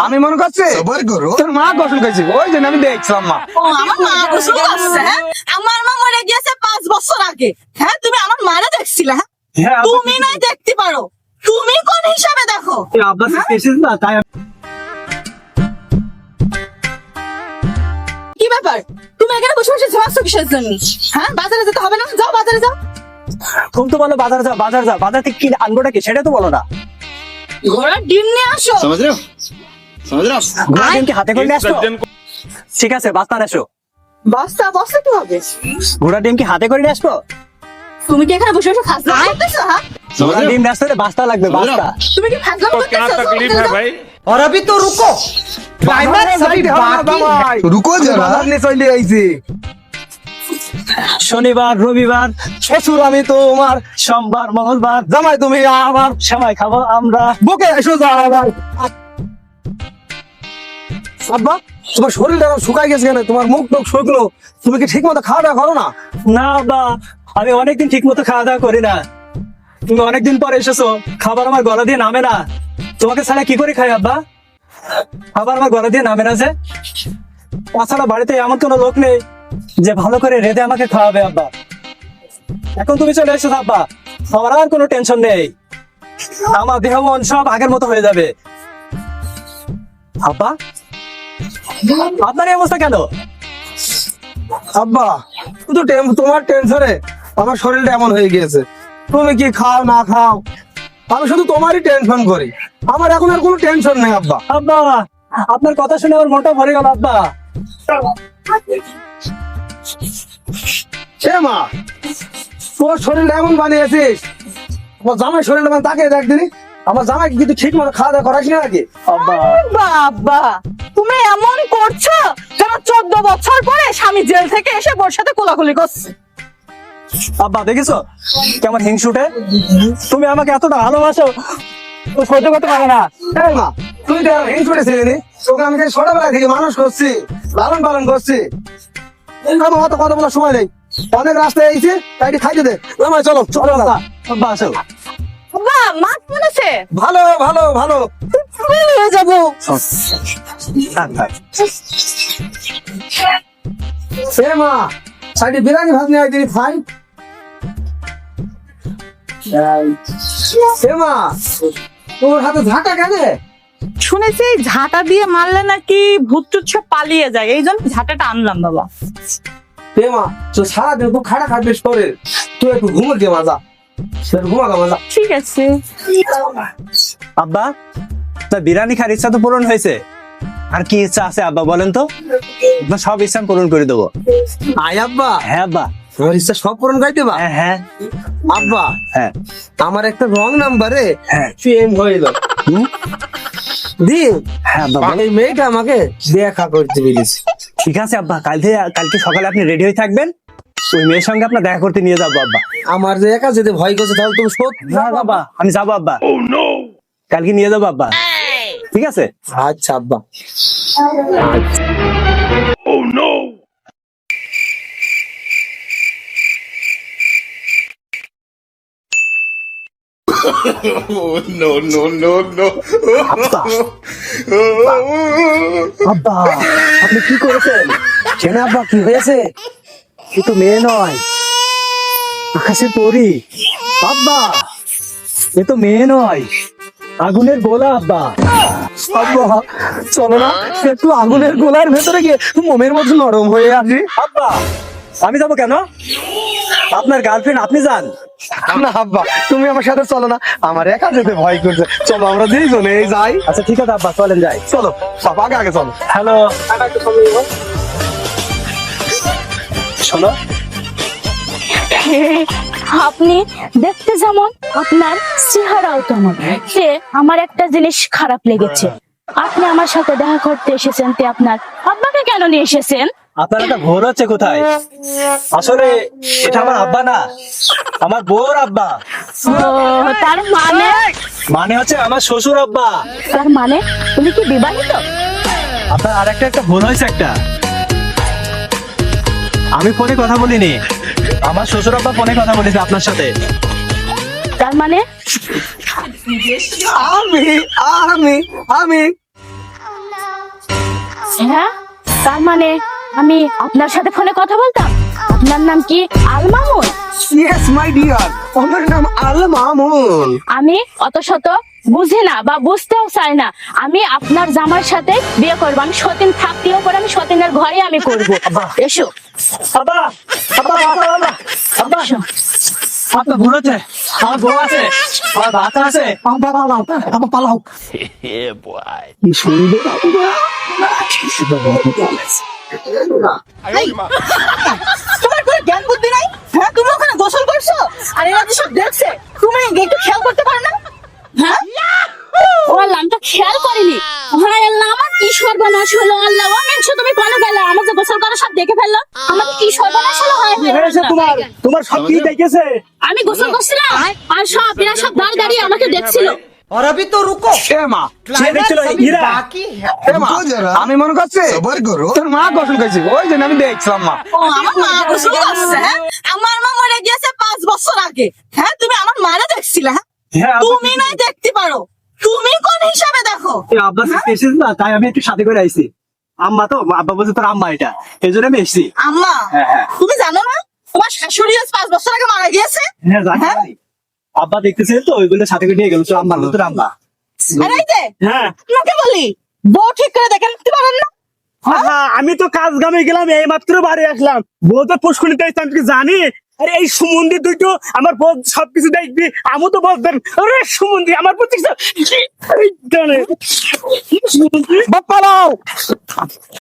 আমি মনে করছি তোর মা গোসল খাইছি, ওই জন্য আমি দেখছিলাম মা। ও আমার মা গোসল করছে, হ্যাঁ? আমার মা মরে গিয়েছে 5 বছর আগে। হ্যাঁ, তুমি আমার মারে দেখছিলে? হ্যাঁ, তুমি নাই দেখতে পারো, তুমি কোন হিসাবে দেখো? আব্বা এসেছিস না তাই। কি ব্যাপার, তুমি এখানে বসে বসে ঝাড়ছো কিসের জন্য? হ্যাঁ, বাজারে যেতে হবে না? যাও বাজারে যাও। তুমি তো বলো বাজার যাও, বাজার থেকে কি আনবোটা কি সেটা তো বলো না। ঘোড়ার ডিম নিয়ে আসো। ঘোড়া ডিম কি হাতে করে নিয়ে আসো? ঠিক আছে, বাস্তা নিয়ে আসো। বস্তা বস্তা কি হবে? ঘোড়া ডিম কি হাতে করে নিয়ে আসবো? তুমি কি এখানে বসে বসে ফাজলাম করতেছো? হ্যাঁ, ঘোড়া ডিম নিয়ে আসতে হলে বাস্তা লাগবে, বাস্তা। তুমি কি ফাজলাম করতেছো? और अभी तो रुको, क्लाइमैक्स अभी बाकी है। रुको जरा, चले आइছে। শনিবার রবিবার শ্বশুর আমি তোমার, সোমবার মঙ্গলবার জামাই তুমি আমার, সেমাই খাবো আমরা, বুকে এসো জামাই। আব্বা তোমার শরীরটা শুকাই গেছে কেন? তোমার মুখ টুক শুকনো, তুমি কি ঠিক মতো খাওয়া দাওয়া করো না? না আব্বা, আমি অনেকদিন ঠিক মতো খাওয়া দাওয়া করি না। তুমি অনেকদিন পরে এসেছো, খাবার আমার গলা দিয়ে নামে না। তোমাকে ছাড়া কি করে খাই আব্বা? খাবার আমার গলা দিয়ে নামে না যে। তাছাড়া বাড়িতে এমন কোনো লোক নেই যে ভালো করে রেঁধে আমাকে খাওয়াবে আব্বা। এখন তুমি চলে এসেছো আব্বা, আমার আর কোনো টেনশন নেই। আমার দেহ মন সব আগের মতো হয়ে যাবে। আব্বা আপনার এই অবস্থা কেন? আব্বা শুধু তোমার টেনশনে আমার শরীরটা এমন হয়ে গিয়েছে। তুমি কি খাও না খাও, আমি শুধু তোমারই টেনশন করি। আমার এখন আর কোনো টেনশন নেই আব্বা। আব্বা আপনার কথা শুনে আমার মনটা ভরে গেল আব্বা। সে মা, তোর শরীরটা এমন বানিয়েছিস, আমার জামাই শরীরটা মানে তাকে দেখ দিনি। আমার জামাই কিন্তু ঠিক মতো খাওয়া দাওয়া করাস না নাকি? আব্বা বাবা, তুমি এমন করছো যেন 14 বছর পরে স্বামী জেল থেকে এসে বোর সাথে কোলাকুলি করছে। আব্বা দেখেছো কেমন হিংসুটে? তুমি আমাকে এতটা ভালোবাসো, তো সহ্য করতে পারে না। এই মা, তুই তো হিংসুটে ছিলি নি? তোকে আমি ছোটবেলা থেকে মানুষ করছি, লালন পালন করছি। আমার অত কথা বলার সময় নেই, অনেক রাস্তায় এসেছি, তাই খাইতে দে। জামাই চলো চলো আব্বা আব্বা আসো। বাবা, মাছ মনেছে ভালো ভালো ভালো। হয়ে যাবো। থাক, থাক। সে মা, সাইডে বিরিয়ানি ভাত নিয়ে দিদি খাই। সে মা, তোর হাতে ঝাঁটা কেন? শুনেছি ঝাঁটা দিয়ে মারলে নাকি ভূত টুত সব পালিয়ে যায়, এই জন্য ঝাঁটাটা আনলাম বাবা। সে মা, তো সারাদিন তো খাটা খাটবে শরীর, তুই একটু ঘুমো দিয়ে মাজা, ঘুমা গা মাজা। ঠিক আছে। আব্বা তা বিরিয়ানি খাওয়ার ইচ্ছা তো পূরণ হয়েছে, আর কি ইচ্ছা আছে আব্বা বলেন তো? আপনার সব ইচ্ছা পূরণ করে দেবো। আয় আব্বা, হ্যাঁ আব্বা। তোমার ইচ্ছা সব পূরণ গাইতে বা? হ্যাঁ হ্যাঁ আব্বা হ্যাঁ আমার একটা রং নাম্বারে হ্যাঁ। প্রেম হইল দিন। হ্যাঁ আব্বা বলো। এই মেয়েটা আমাকে দেখা করতে বলেছে। ঠিক আছে আব্বা, কালকে সকালে আপনি রেডি হয়ে থাকবেন, ওই মেয়ের সঙ্গে আপনার দেখা করতে নিয়ে যাবো আব্বা। আমার যে একা যেতে ভয় করছে, তাহলে তুমি সত্যি না বাবা, আমি যাবো আব্বা, কালকে নিয়ে যাবো আব্বা। ঠিক আছে আচ্ছা আব্বা। আব্বা আপনি কি করেছেন? কেন আব্বা কি হয়েছে? এ তো মেয়ে নয়, আকাশের পরী। আব্বা এ তো মেয়ে নয়, আগুনের গোলা। আব্বা আব্বা চলো না একটু আগুনের গোলার ভেতরে গিয়ে মোমের মধ্যে নরম হয়ে আসি। আব্বা আমি যাবো কেন? আপনার গার্লফ্রেন্ড, আপনি যান না আব্বা, তুমি আমার সাথে চলো না, আমার একা যেতে ভয় করছে। চলো আমরা দুইজনে যাই। আচ্ছা ঠিক আছে আব্বা, চলেন যাই। চলো বাবা, আগে আগে চলো। হ্যালো শোনো, আপনি দেখতে যেমন, আপনার চেহারাও তেমন। সে আমার একটা জিনিস খারাপ লেগেছে, আপনি আমার সাথে দেখা করতে এসেছেন, তে আপনার আব্বাকে কেন নিয়ে এসেছেন? আপনার একটা ভুল হচ্ছে কোথায়। আসলে এটা আমার আব্বা না, আমার বউর আব্বা। ও, তার মানে? মানে হচ্ছে আমার শ্বশুর আব্বা। তার মানে তুমি কি বিবাহিত? আপনার আরেকটা একটা ভুল হয়েছে একটা, আমি ফোনে কথা বলিনি, আমার শ্বশুর আব্বা ফোনে কথা বলেছে আপনার সাথে। তার মানে আমি আমি আমি হ্যাঁ, তার মানে আমি আপনার সাথে ফোনে কথা বলতাম? আপনার নাম কি Al Mamun? Yes my dear, আমার নাম আল মামুন। আমি অত শত বুঝি না বা বুঝতেও চাই না। আমি আপনার জামার সাথে বিয়ে করবো। আমি সতীন থাকলেও পরে আমি সতীনের ঘরে আমি করবো। এসো আব্বা আব্বা আব্বা আব্বা আব্বা এসো। আপনার ভুল হচ্ছে, আমার বউ আছে, আমার বাচ্চা আছে। আব্বা পালাও, আব্বা পালাও। এই শরীরে তোমার কোনো জ্ঞান বুদ্ধি নাই? হ্যাঁ, তুমি ওখানে গোসল করছো আর এরা যেসব দেখছে, তুমি একটু খেয়াল করতে পারো না? হ্যাঁ, ও আল্লাহ, আমি তো খেয়াল করিনি। হায় আল্লাহ, আমার কি সর্বনাশ হলো। আল্লাহ, ও মেনছো তুমি কেন গেলে? আমার যে গোসল করা সব দেখে ফেললো। আমার কি সর্বনাশ হলো? হায় কি হায় হয়েছে আল্লাহ। তোমার? তোমার সব কি দেখেছে? আমি গোসল করছিলাম আর সব এরা সব দাঁড় দাঁড়িয়ে আমাকে দেখছিল। और अभी तो रुको, এ মা, সে দেখছিল क्लाइमैक्स अभी ইরা। बाकी है। এ মা, আমি মনে করছি তোর মা গোসল করেছে, ওই জন্য আমি দেখছিলাম মা। ও আমার মা গোসল করছে। হ্যাঁ, আমার মা মরে গিয়েছে 5 বছর আগে। হ্যাঁ, তুমি আমার মারে দেখছিলে? হ্যাঁ, হ্যাঁ, আব্বা তুমি নাই দেখতে পারো, তুমি কোন হিসাবে দেখো? এই আব্বা এসেছে না, তাই আমি একটু সাথে করে আইছি। আম্মা তো, আব্বা বলছে তোর আম্মা এটা, এই জন্য আমি এসেছি। আম্মা, হ্যাঁ, হ্যাঁ। তুমি জানো না তোমার শাশুড়ি আজ 5 বছর আগে মারা গিয়েছে? হ্যাঁ জানি হ্যাঁ? জানি। আব্বা দেখতেছে তো, ওইগুলো সাথে করে নিয়ে গেল তো আম্মা, তোর আম্মা। আরে এই যে, হ্যাঁ আপনাকে বলি, বউ ঠিক করে দেখে রাখতে পারেন না? হ্যাঁ, আমি তো কাজ গামে গেলাম, এই মাত্র বাড়ি আসলাম। বউ তো পুষ্কুনিতে আমি কি জানি? আরে এই সুমন্দির দুটো আমার বউ সবকিছু দেখবি, আমি তো বলতেন আরে সুমন্দি আমার প্রতি বাপ পালাও।